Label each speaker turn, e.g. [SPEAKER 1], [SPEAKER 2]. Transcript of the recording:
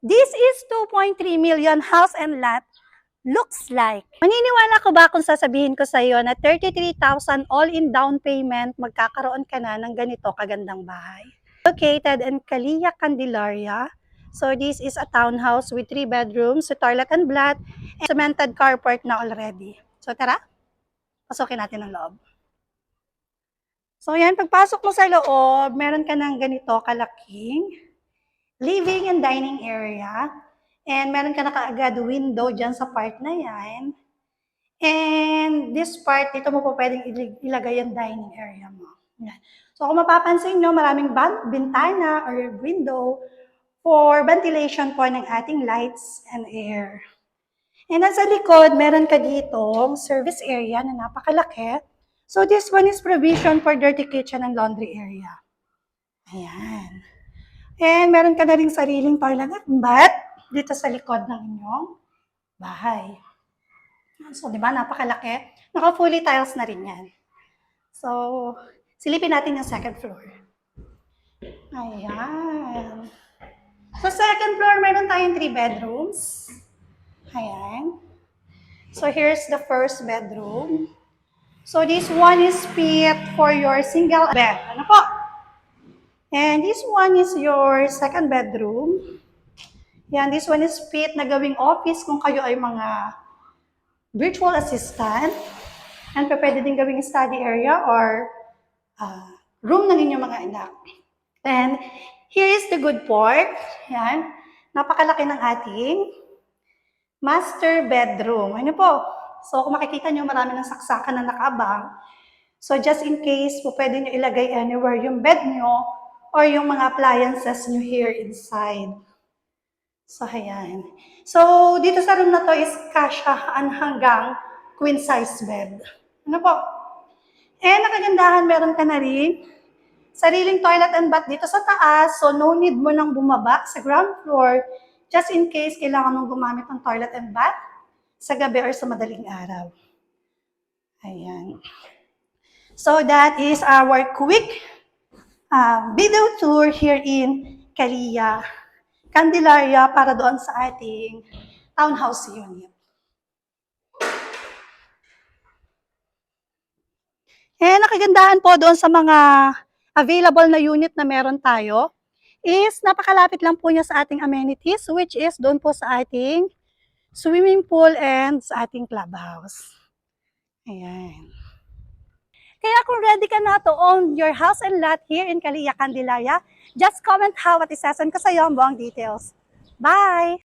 [SPEAKER 1] This is 2.3 million house and lot looks like. Maniniwala ko ba kung sasabihin ko sa iyo na 33,000 all-in down payment, magkakaroon ka na ng ganito kagandang bahay? Located in Calilla, Candelaria. So this is a townhouse with 3 bedrooms, a toilet and bath, and cemented carport na already. So tara, pasukin natin ang loob. So yan, pagpasok mo sa loob, meron ka ng ganito kalaking living and dining area. And meron ka na kaagad window dyan sa part na yan. And this part, dito mo po pwedeng ilagay yung dining area mo. Yan. So kung mapapansin nyo, maraming bintana or window for ventilation po ng ating lights and air. And sa likod, meron ka dito service area na napakalaki. So this one is provision for dirty kitchen and laundry area. Ayan. And meron ka na rin sariling toilet at bath dito sa likod ng inyong bahay. So, di ba, napakalaki. Naka-fully tiles na rin yan. So, silipin natin yung second floor. Ayan. So, second floor, meron tayong 3 bedrooms. Ayan. So, here's the first bedroom. So, this one is fit for your single bed. Ano po? And this one is your second bedroom. Yan, this one is fit na gawing office kung kayo ay mga virtual assistant. And pwede din gawing study area or room ng inyong mga anak. And here is the good part. Yan, napakalaki ng ating master bedroom. Ano po? So kung makikita nyo, marami ng saksakan na nakaabang. So just in case, po pwede nyo ilagay anywhere yung bed nyo or yung mga appliances nyo here inside. So, ayan. So, dito sa room na to is kasyahan hanggang queen size bed. Ano po? Nakagandahan, meron ka na rin sariling toilet and bath dito sa taas. So, no need mo nang bumaba sa ground floor just in case kailangan mong gumamit ng toilet and bath sa gabi or sa madaling araw. Ayan. So, that is our quick video tour here in Calilla, Candelaria para doon sa ating townhouse unit. Nakagandahan po doon sa mga available na unit na meron tayo is napakalapit lang po niya sa ating amenities, which is doon po sa ating swimming pool and sa ating clubhouse. Ayan. Kaya kung ready ka na to own your house and lot here in Calilla, Candelaria, just comment how at isasan ko sa iyo ang buong details. Bye!